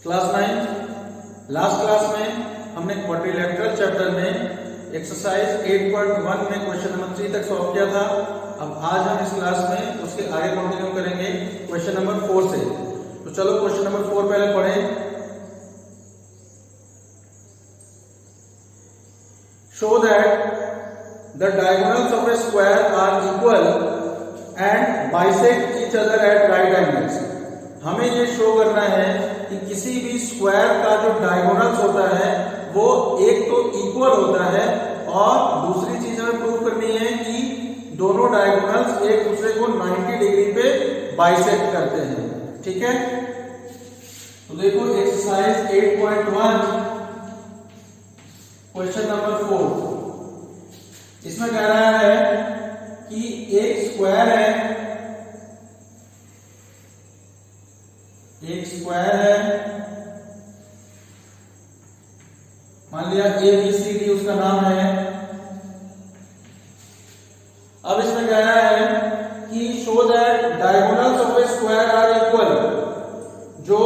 Class 9 last class में हमने quadrilateral chapter में एक्सरसाइज 8.1 में क्वेश्चन नंबर 3 तक सॉल्व किया था। अब आज हम इस क्लास में उसके आगे कंटिन्यू करेंगे क्वेश्चन नंबर 4 से। तो चलो क्वेश्चन नंबर 4 पहले पढ़ें। Show that the diagonals of a square are equal and bisect each other at right angles. हमें ये शो करना है कि किसी भी स्क्वायर का जो डायगोनल्स होता है वो एक तो इक्वल होता है और दूसरी चीज हमें प्रूव करनी है कि दोनों डायगोनल्स एक दूसरे को 90 डिग्री पे बाइसेक्ट करते हैं। ठीक है, तो देखो एक्सरसाइज 8.1 क्वेश्चन नंबर 4। इसमें कह रहा है कि एक स्क्वायर है, एक स्क्वायर है, मान लिया ABCD उसका नाम है। अब इसमें कह रहा है कि show that diagonals of a square are equal. जो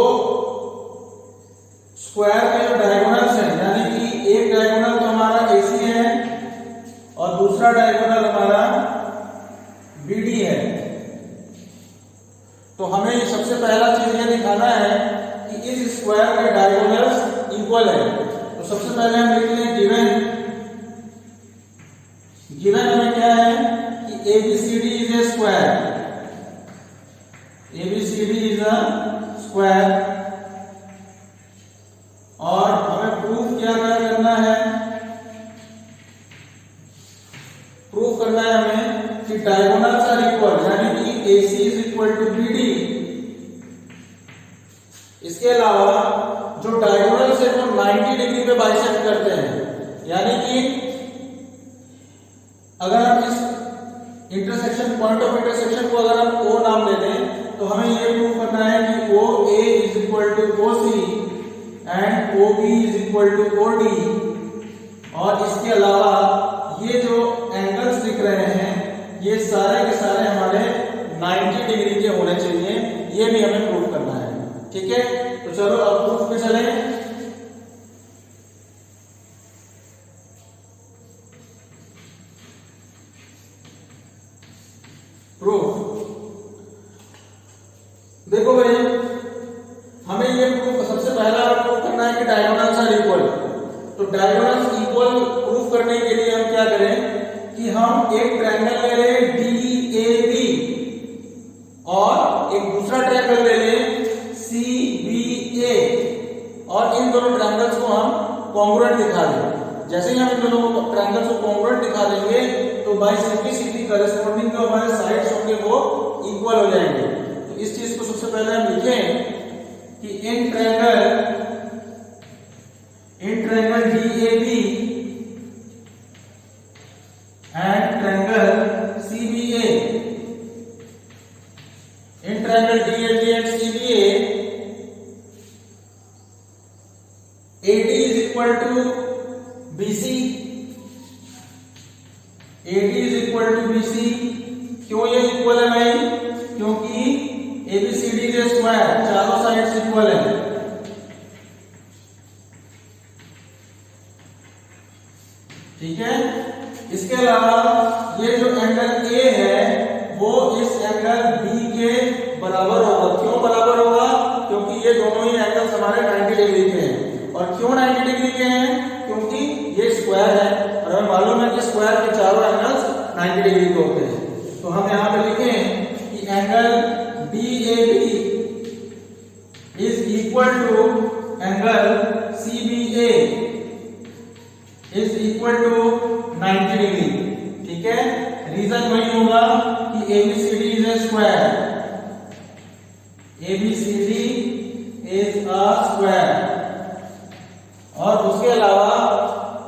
स्क्वायर के जो डायगोनल्स हैं, यानी कि एक डायगोनल तो हमारा AC है और दूसरा डायगोनल हमारा BD है। तो हमें सबसे पहला चीज ये दिखाना है कि इस स्क्वायर के डायगोनल्स इक्वल है। तो सबसे पहले हम लिख लें गिवन हमें क्या है कि ABCD is a square, ABCD is a square. और हमें प्रूफ क्या करना है, प्रूफ करना है हमें कि डायगोनल्स आर इक्वल, यानी कि AC is equal to BD। इसके अलावा जो डायगोनल्स है वो 90 डिग्री पे बाइसेक्ट करते हैं, यानी कि अगर हम इस इंटरसेक्शन पॉइंट ऑफ इंटरसेक्शन को अगर हम O नाम दे दें तो हमें ये प्रूव करना है कि OA is equal to OC and OB is equal to OD। और इसके अलावा ये जो एंगल्स दिख रहे हैं ये सारे के सारे हमारे 90 डिग्री के होने चाहिए, ये भी हमें प्रूव करना है। ठीक है, तो चलो अब प्रूफ पे चलें। प्रूफ देखो भाई, हमें ये प्रूफ सबसे पहला प्रूफ करना है कि डायगोनल्स आर इक्वल। तो डायगोनल्स इक्वल प्रूफ करने के लिए हम क्या करें कि हम एक ट्रायंगल ले लें DAB और एक दूसरा ट्रायंगल ले लें CBA और इन दोनों ट्रायंगल्स को हम कॉन्ग्रुएंट दिखा दें। जैसे ही हम इन दोनों ट्रायंगल्स को कॉन्ग्रुएंट दिखा देंगे तो बाय सिंप्लिसिटी करस्पॉन्डिंग जो हमारे साइड्स होंगे वो इक्वल हो जाएंगे। तो इस चीज को सबसे पहले हम लिखें कि in triangle DAB and triangle CBA, in triangle DAB and CBA, AD is equal to BC, AD is equal to BC। क्यों ये इक्वल है भाई? क्योंकि ABCD के स्क्वायर चारों साइड्स इक्वल है। ठीक है, इसके अलावा ये जो एंगल A है वो इस एंगल B के बराबर होगा। क्यों बराबर होगा? क्योंकि ये दोनों ही एंगल्स हमारे 90 डिग्री के हैं। और क्यों 90 डिग्री के हैं? क्योंकि ये स्क्वायर है और हमें मालूम है कि स्क्वायर के चारों एंगल्स 90 डिग्री के होते हैं। तो हम यहां पे लिखें कि angle DAB is equal to angle CBA is equal to 90 degree. ठीक है, रीजन वही होगा कि ABCD is a square, ABCD is a square. और उसके अलावा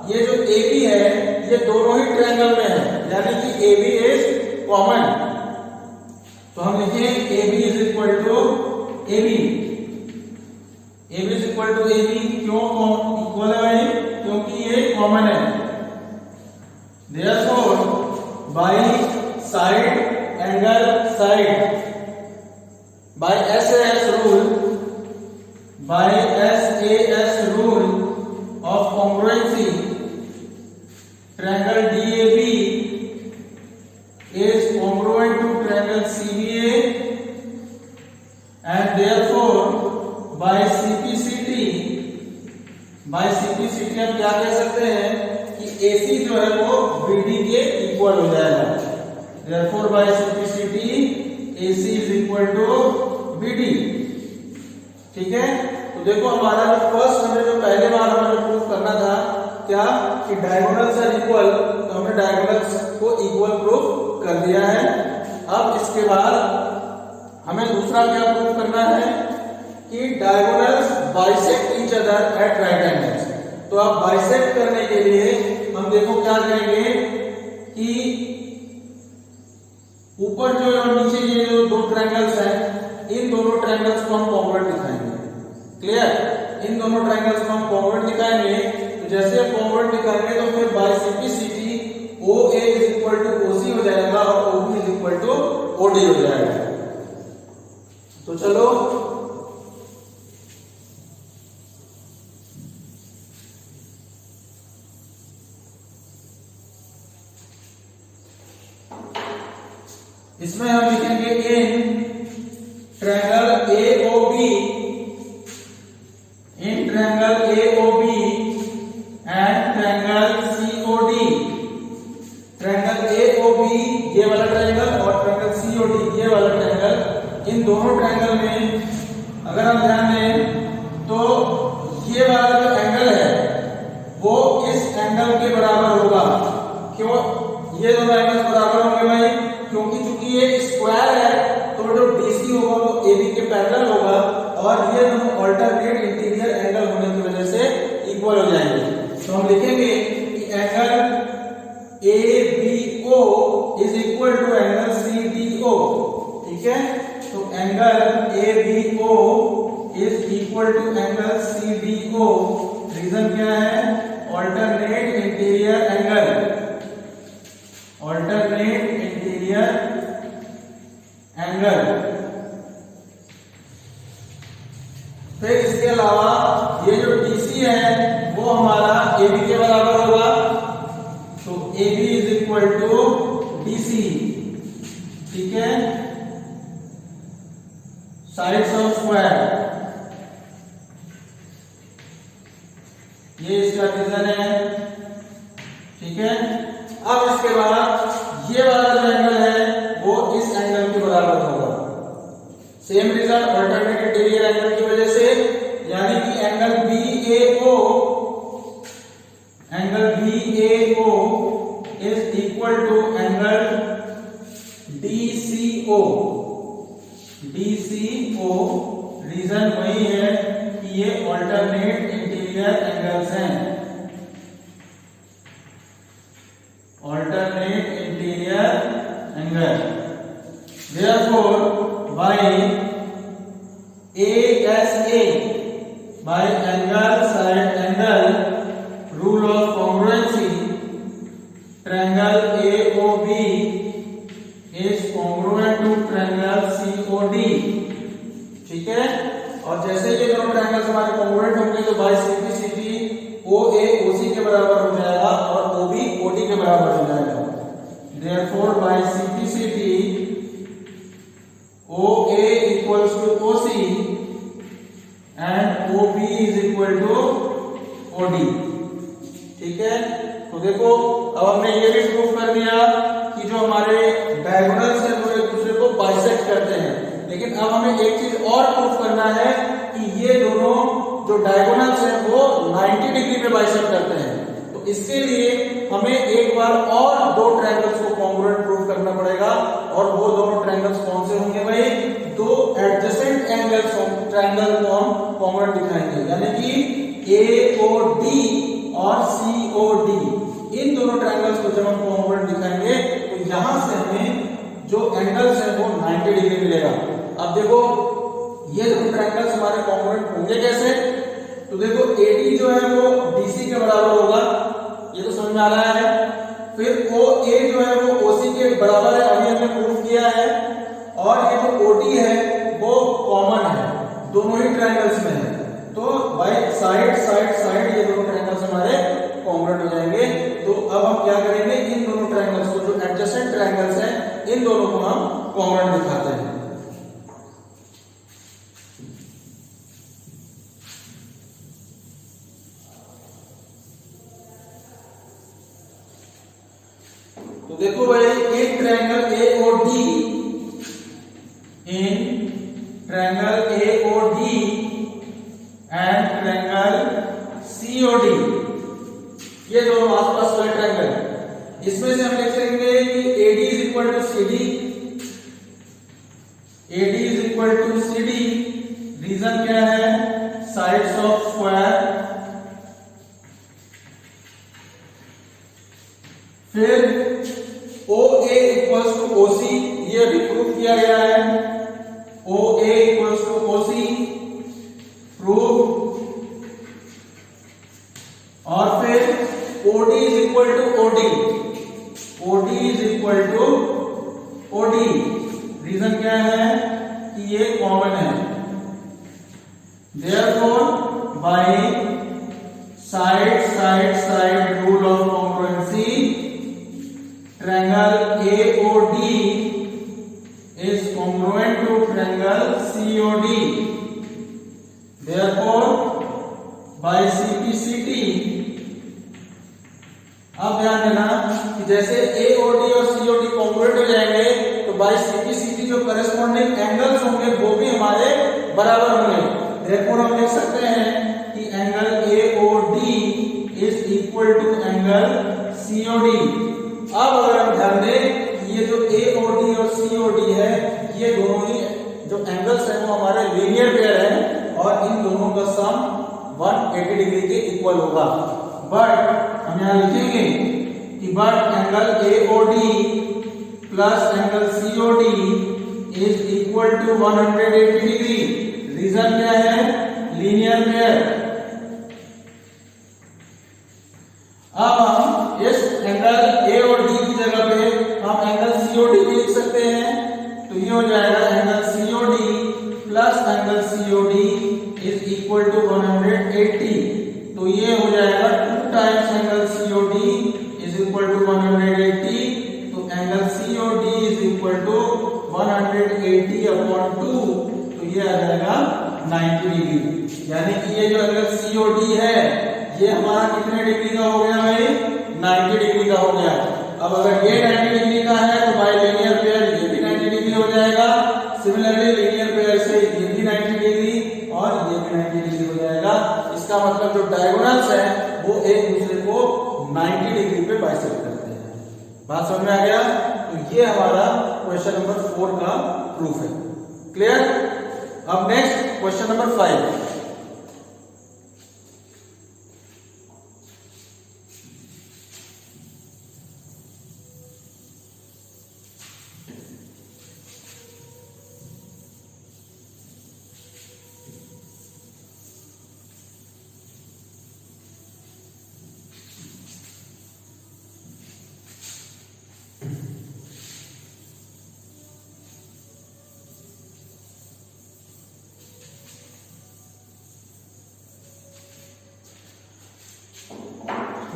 ये जो AB है ये दोनों ही ट्रायंगल में है, यानी कि AB इज कॉमन। तो हम लिखें AB is equal to AB, AB is equal to AB। क्यों इक्वल है भाई? क्योंकि ये कॉमन है। Therefore, by side angle side, by SAS rule, by is congruent to triangle CBA and therefore by CPCT हम क्या कह सकते हैं कि AC जो है वो BD के इक्वल हो जाएगा। therefore by CPCT AC is equal to BD। ठीक है, तो देखो हमारा जो फर्स्ट हमें जो पहले बार हमें प्रूफ करना था क्या कि डायगोनल्स आर इक्वल, तो हमने डायगोनल्स को इक्वल प्रूफ कर दिया है। अब इसके बाद हमें दूसरा क्या प्रूफ करना है कि diagonals bisect each other at right angles. तो अब बाइसेक्ट करने के लिए हम देखो क्या करेंगे कि ऊपर जो और नीचे ये जो दो ट्रायंगल्स हैं, इन दोनों ट्रायंगल्स को हम कॉन्ग्रुएंट दिखाएंगे। क्लियर, इन दोनों ट्रायंगल्स को हम कॉन्ग्रुएंट दिखाएंगे। तो जैसे हम कॉन्ग्रुएंट दिखाएंगे तो फिर by simplicity OA is equal to OC हो जाएगा और OB is equal to OD हो जाएगा। तो चलो इसमें हम लिखेंगे in triangle AOB and triangle COD। Triangle AOB ये वाला ट्रायंगल और ट्रायंगल COD ये वाला ट्रायंगल, इन दोनों ट्रायंगल में अगर हम ध्यान दें तो ये वाला जो एंगल है वो इस एंगल के बराबर होगा। क्यों ये दोनों एंगल्स बराबर होंगे भाई? क्योंकि चूंकि ये स्क्वायर है तो जो BC होगा वो AB के पैरेलल होगा और ये दोनों अल्टरनेट इंटीरियर एंगल होने की वजह से इक्वल हो जाएंगे। तो हम लिखेंगे कि angle ABO is equal to angle CDO। ठीक है, तो angle ABO is equal to angle CDO। Reason क्या है? Alternate interior angle, alternate interior angle. फिर इसके अलावा ये जो DC है वो हमारा AB के बराबर होगा, तो AB is equal to DC। ठीक है, साइड्स ऑफ स्क्वायर ये इसका रीजन है। ठीक है, अब इसके बाद ये वाला जो एंगल है वो इस एंगल के बराबर होगा। Same reason alternate interior angle की वजह से, यानी कि angle BAO is equal to angle DCO। Reason वही है कि ये अल्टरनेट इंटीरियर एंगल्स हैं, alternate interior angle। Therefore by ASA, by angle side angle rule of congruency, triangle AOB is congruent to triangle COD। ठीक है, और जैसे ये दोनों ट्रायंगल्स हमारे कॉन्ग्रुएंट होंगे तो बाय सिंप्लिसिटी OA OC के बराबर हो जाएगा और OB OD के बराबर हो जाएगा। Therefore by simplicity OA equals to OC and OB is equal to OD। ठीक है, तो देखो अब हमने ये भी प्रूफ कर दिया कि जो हमारे डायगोनल्स हैं वो एक दूसरे को बाइसेक्ट करते हैं। लेकिन अब हमें एक चीज और प्रूफ करना है कि ये दोनों जो डायगोनल्स हैं वो 90 डिग्री पे बाइसेक्ट करते हैं। तो इसके लिए हमें एक बार और दो ट्रायंगल्स को कॉन्ग्रुएंट प्रूव करना पड़ेगा, और वो दोनों ट्रायंगल्स कौन से होंगे भाई? दो एडजेसेंट एंगल्स ट्रायंगल को हम कॉन्ग्रुएंट दिखाएंगे, यानी कि AOD और COD। इन दोनों ट्रायंगल्स को जब हम कॉन्ग्रुएंट दिखाएंगे तो यहां से हमें जो एंगल्स है वो 90 डिग्री मिलेगा। अब देखो ये दोनों ट्रायंगल्स हमारे कॉन्ग्रुएंट होंगे कैसे? तो देखो AD जो है वो DC के बराबर होगा, ये तो समझ में आ रहा है। फिर OA जो है वो OC के बराबर है, अभी हमने प्रूफ किया है। और ये जो OD है वो कॉमन है, दोनों ही ट्रायंगल्स में है। तो बाय साइड ये दोनों ट्रायंगल्स हमारे कॉन्ग्रुएंट हो जाएंगे। तो अब हम क्या करेंगे, इन दोनों ट्रायंगल्स को जो एडजेसेंट ट्रायंगल्स हैं इन दोनों को हम कॉन्ग्रुएंट दिखाते हैं। तो देखो भाई, एक triangle AOD, in triangle AOD and triangle COD, ये दोनों आसपास वाले ट्रायंगल, इसमें से हम लिख सकेंगे कि AD is equal to CD, AD is equal to CD, reason क्या है, साइड्स ऑफ स्क्वायर, फिर OA इक्वल्स टू OC, ये भी प्रूफ किया गया है, OA equals to OC, proof, और फिर OD is equal to OD, OD is equal to OD, reason क्या है कि ये कॉमन है, therefore by side rule of congruency, triangle AOD is congruent to triangle COD. Therefore, by CPCT, अब ध्यान देना कि जैसे AOD और COD कॉन्ग्रुएंट हो जाएंगे तो बाय CPCT जो करस्पॉन्डिंग एंगल्स होंगे वो भी हमारे बराबर होंगे। Therefore, हम लिख सकते हैं कि angle AOD is equal to angle COD। अब अगर हम ध्यान दें कि ये जो AOD और COD है, ये दोनों ही जो एंगल्स हैं वो हमारे लीनियर पेयर हैं और इन दोनों का सम 180 डिग्री के इक्वल होगा। बट हम यहां लिखेंगे कि but angle AOD plus angle COD is equal to 180 degree. Reason क्या है, लीनियर पेयर। अब हम इस एंगल AOD की जगह पे हम एंगल COD भी लिख सकते हैं, तो ये हो जाएगा angle COD plus angle COD is equal to 180, तो ये हो जाएगा 2 times angle COD is equal to 180, तो angle COD is equal to 180 upon 2, तो ये आ जाएगा 90 डिग्री। यानी कि ये जो एंगल COD है ये हमारा कितने डिग्री का हो गया भाई, 90 डिग्री का हो गया। अब अगर ये 90 डिग्री का है तो बाय लीनियर पेयर ये भी 90 डिग्री हो जाएगा। सिमिलरली लीनियर पेयर से ये भी 90 डिग्री और ये भी 90 डिग्री हो जाएगा। इसका मतलब जो डायगोनल्स हैं वो एक दूसरे को 90 डिग्री पे बाइसेक्ट करते हैं। बात समझ में आ गया? तो ये हमारा क्वेश्चन नंबर 4 का प्रूफ है। क्लियर? अब next question number 5।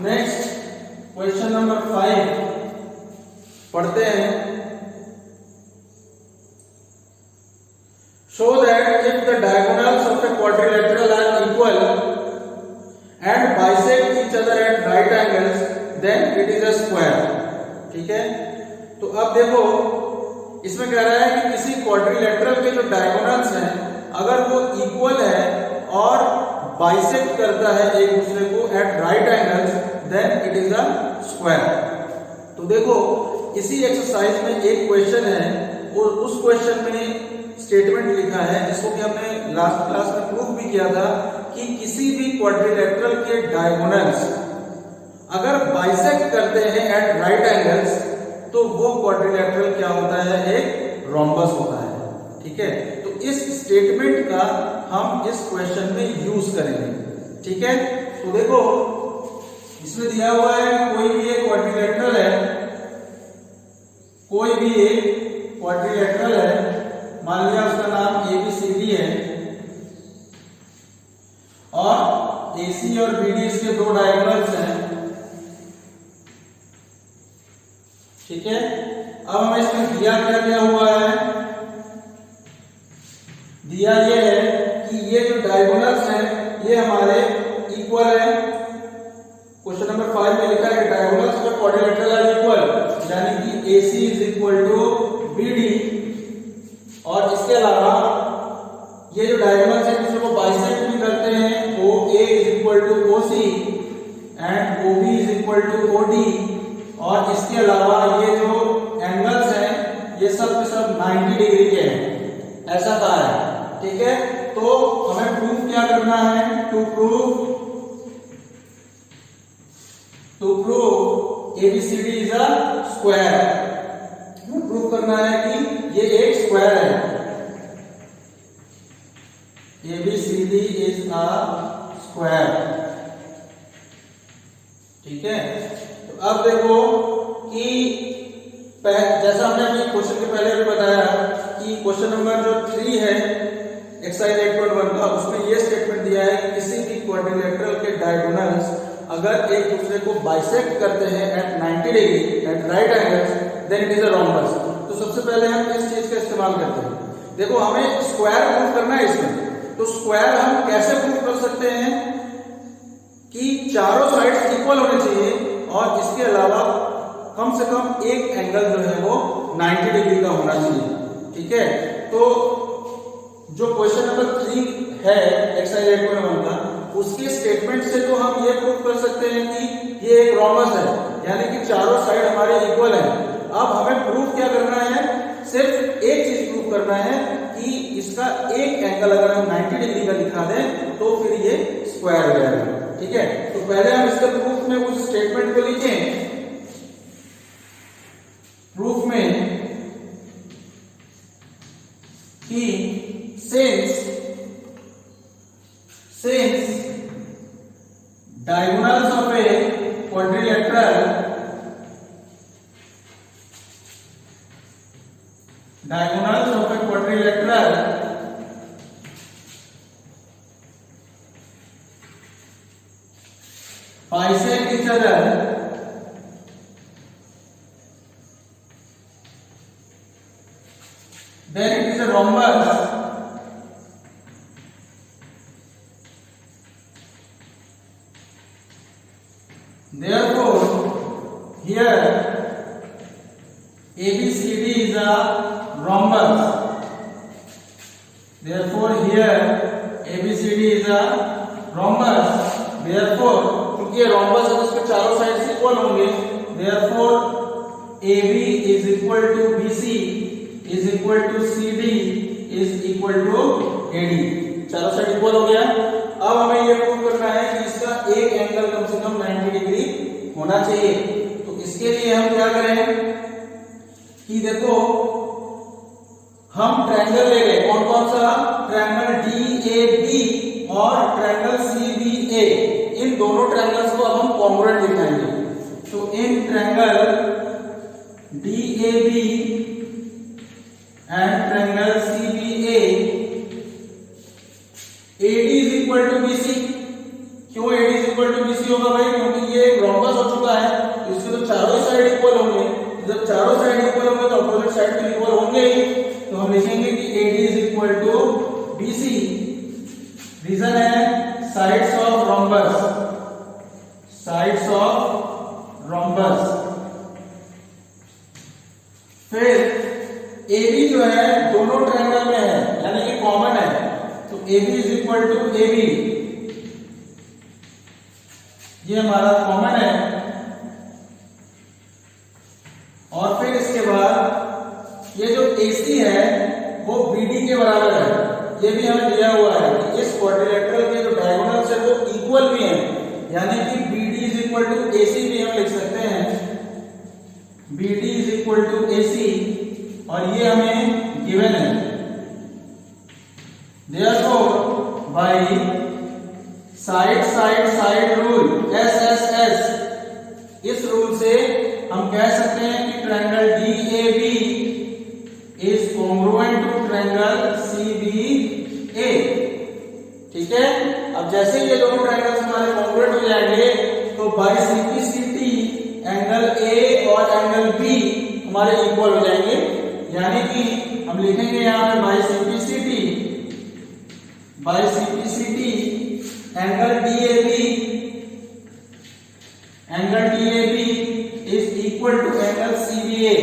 Next question number 5 पढ़ते हैं। Show that if the diagonals of a quadrilateral are equal and bisect each other at right angles then it is a square. ठीक है, तो अब देखो इसमें कह रहा है कि किसी क्वाड्रिलेटरल के जो डायगोनल्स हैं अगर वो इक्वल है और बाइसेक्ट करता है एक दूसरे को at right angles then it is a square. तो देखो इसी एक्सरसाइज में एक क्वेश्चन है और उस क्वेश्चन में स्टेटमेंट लिखा है जिसको कि हमने लास्ट क्लास में प्रूफ भी किया था कि किसी भी क्वाड्रिलेटरल के डायगोनल्स अगर बाइसेक्ट करते हैं एट राइट एंगल्स तो वो क्वाड्रिलेटरल क्या होता है, एक रोम्बस होता है। ठीक है, तो इस स्टेटमेंट का हम इस क्वेश्चन में यूज करेंगे। ठीक है, तो देखो इसमें दिया हुआ है कोई भी एक क्वाड्रिलेटरल है, कोई भी एक क्वाड्रिलेटरल है, मान लिया उसका नाम ABCD है और AC और BD इसके दो डायगोनल्स हैं। ठीक है, अब हमें इसमें दिया क्या हुआ है, दिया ये है कि ये जो डायगोनल्स हैं ये हमारे इक्वल है। क्वेश्चन नंबर 5 में लिखा है diagonals of quadrilateral are equal, यानी कि AC is equal to BD। और इसके अलावा ये जो डायगोनल्स है दूसरे को बाइसेक्ट भी करते हैं, OA is equal to OC and OB is equal to OD। और इसके अलावा ये जो एंगल्स हैं ये सब के सब 90 डिग्री के हैं, ऐसा कहा है। ठीक है, तो हमें प्रूफ क्या करना है, to prove ABCD is a square. हमें प्रूव करना है कि ये एक स्क्वायर है, ABCD इज अ स्क्वायर। ठीक है, तो अब देखो कि जैसा हमने क्वेश्चन के पहले भी बताया कि क्वेश्चन नंबर जो 3 है एक्सरसाइज 8.1 का, उसमें ये स्टेटमेंट दिया है कि किसी भी क्वाड्रिलेटरल के डायगोनल्स अगर एक दूसरे को बाइसेक्ट करते हैं एट 90 degree at right angles then it is a rhombus. तो सबसे पहले हम इस चीज का इस्तेमाल करते हैं। देखो हमें स्क्वायर प्रूव करना है इसमें, तो स्क्वायर हम कैसे प्रूव कर सकते हैं कि चारों साइड्स इक्वल होने चाहिए और इसके अलावा कम से कम एक एंगल जो है वो 90 डिग्री का होना चाहिए। ठीक है, तो जो क्वेश्चन नंबर 3 है एक्सरसाइज 8.1 का, उसके स्टेटमेंट से तो हम ये प्रूव कर सकते हैं कि ये एक रोम्बस है, यानी कि चारों साइड हमारे इक्वल है। अब हमें प्रूफ क्या करना है, सिर्फ एक चीज प्रूव करना है कि इसका एक एंगल अगर हम 90 डिग्री का दिखा दें तो फिर ये स्क्वायर हो जाएगा। ठीक है, तो पहले हम इसके प्रूफ में उस स्टेटमेंट को लिखें। प्रूफ में कि since diagonals of a quadrilateral bisect each other, then it is a rhombus. Therefore, here ABCD is a rhombus. Therefore, here ABCD is a rhombus. Therefore, क्योंकि ये rhombus है तो इसके चारों साइड इक्वल होंगे। Therefore, AB is equal to BC is equal to CD is equal to AD। चारों side equal हो गया। अब हमें ये प्रूव करना है कि इसका एक एंगल कम से कम 90 डिग्री होना चाहिए। तो इसके लिए हम क्या करें कि देखो हम ट्रायंगल ले रहे, कौन कौन सा, ट्रायंगल DAB और ट्रायंगल CBA। इन दोनों ट्रायंगल्स को अब हम कॉन्ग्रुएंट दिखाएंगे। तो in triangle DAB and triangle CBA AD is equal to BC। क्यों AD is equal to BC होगा भाई, क्योंकि ये एक रोम्बस हो चुका है, तो इसके तो चारों साइड इक्वल होंगे। जब चारों साइड इक्वल होंगे तो अपोजिट साइड भी इक्वल होंगे ही। तो हम लिखेंगे कि AD is equal to BC। Reason है sides of rhombus, sides of rhombus. फिर AB जो है दोनों ट्रायंगल में है, यानी कि कॉमन है, तो AB is equal to AB, ये हमारा कॉमन है। और फिर इसके बाद ये जो AC है वो BD के बराबर है, ये भी हमें दिया हुआ है कि इस क्वाड्रिलेटरल के जो डायगोनल्स है वो इक्वल भी हैं, यानी कि BD is equal to AC भी हम लिख सकते हैं, BD is equal to AC, और ये हमें गिवन है। Therefore, by side rule SSS, इस रूल से हम कह सकते हैं कि triangle DAB is congruent to triangle CBA। ठीक है, अब जैसे ये दोनों ट्रायंगल्स हमारे कॉन्ग्रुएंट हो जाएंगे तो बाय सिंप्लिसिटी एंगल A और एंगल B हमारे इक्वल हो जाएंगे, यानी कि हम लिखेंगे यहाँ पे by CPCT angle DAB is equal to angle CBA।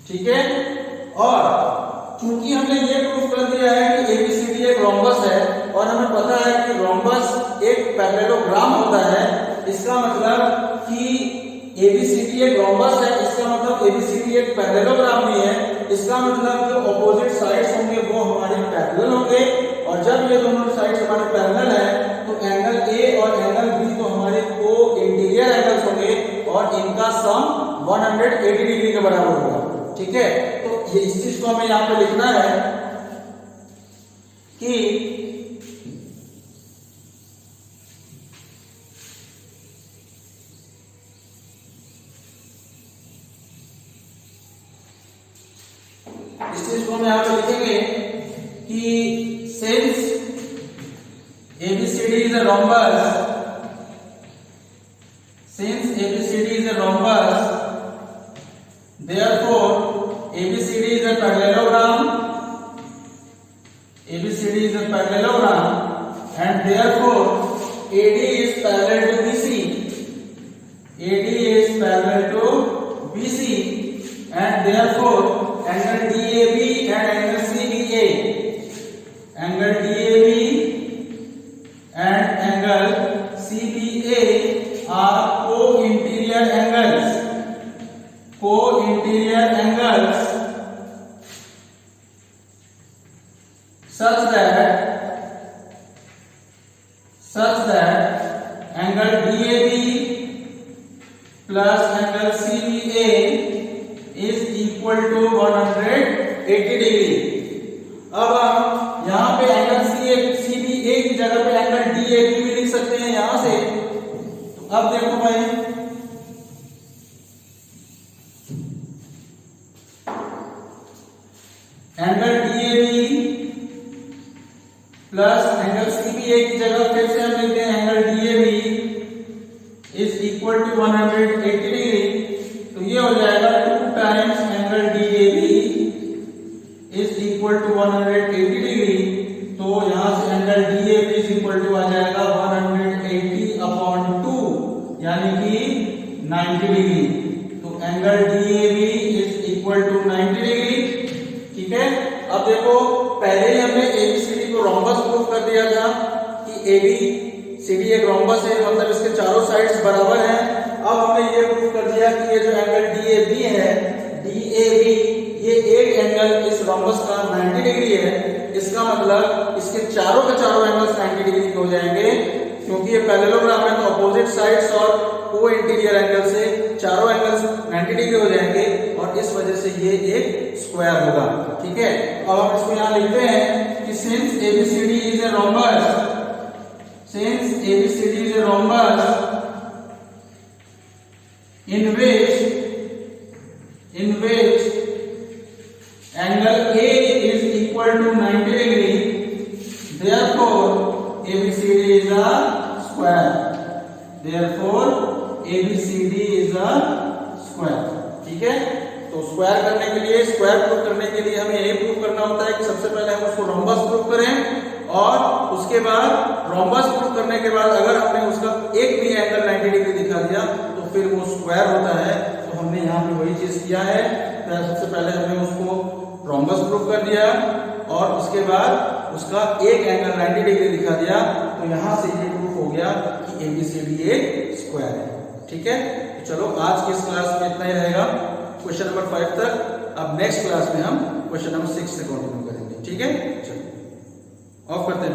ठीक है, और चूंकि हमने ये प्रूफ कर दिया है कि ABCD एक रोम्बस है और हमें पता है कि रोम्बस एक पैरेललोग्राम होता है, इसका मतलब कि ABCD एक रोम्बस है, इसका मतलब ABCD एक पैरेललोग्राम भी है। इसका मतलब जो ऑपोजिट साइड्स होंगे वो हमारे पैरेलल होंगे, और जब ये दोनों साइड्स हमारे पैरेलल है तो एंगल A और एंगल B तो हमारे को इंटीरियर एंगल्स होंगे और इनका सम 180 डिग्री के बराबर होगा। ठीक है, तो ये इस चीज को हमें यहां पे लिखना है कि इस चीज को हम यहां पे लिखेंगे कि since ABCD is a rhombus, therefore ABCD is a parallelogram, and therefore AD is parallel to BC, and therefore angle DAB and angle CBA are co-interior angles such that angle DAB plus angle CBA is equal to 180 degree. अब हम यहाँ पे angle CBA की जगह पे angle DAB भी लिख सकते हैं यहां से। तो अब देखो भाई, angle DAB plus angle CBA की जगह फिर से हम लिखते हैं angle DAB is equal to 180 degree. तो ये हो जाएगा 2 times angle DAB is equal to 180 degree. तो यहां से angle DAB is equal to आ जाएगा 180/2 यानी कि 90 डिग्री। तो angle DAB is equal to 90 degree. ठीक है, अब देखो पहले ही हमने ABCD को रोम्बस प्रूफ कर दिया था कि ABCD एक रोम्बस है, मतलब इसके चारों साइड्स बराबर हैं। अब हमने ये प्रूफ कर दिया कि ये जो एंगल DAB है, DAB ये एक एंगल इस रोम्बस का 90 डिग्री है। इसका मतलब इसके चारों के चारों एंगल्स 90 डिग्री के हो जाएंगे, क्योंकि ये पैरेललोग्राम है तो अपोजिट साइड्स और को इंटीरियर एंगल से चारों एंगल्स 90 डिग्री हो जाएंगे और इस वजह से ये एक स्क्वायर होगा। ठीक है, अब हम इसको यहां लिखते हैं कि since ABCD is a rhombus in which angle A is equal to 90 degree, therefore ABCD is a square. ठीक है, तो स्क्वायर करने के लिए, स्क्वायर प्रूफ करने के लिए हमें यही प्रूफ करना होता है कि सबसे पहले हम उसको रोम्बस प्रूफ करें और उसके बाद रोम्बस प्रूफ करने के बाद अगर हमने उसका एक भी एंगल 90 डिग्री दिखा दिया तो फिर वो स्क्वायर होता है। तो हमने यहाँ पे वही चीज किया है। तो सबसे पहले हमने उसको रोम्बस प्रूफ कर दिया और उसके बाद उसका एक एंगल 90 डिग्री दिखा दिया। तो यहाँ से ये प्रूफ हो गया कि ABCD एक स्क्वायर है। ठीक है, तो चलो आज की इस क्लास में इतना ही रहेगा, क्वेश्चन नंबर 5 तक। अब नेक्स्ट क्लास में हम क्वेश्चन नंबर 6 से कंटिन्यू करेंगे। ठीक है, चलो ऑफ करते हैं।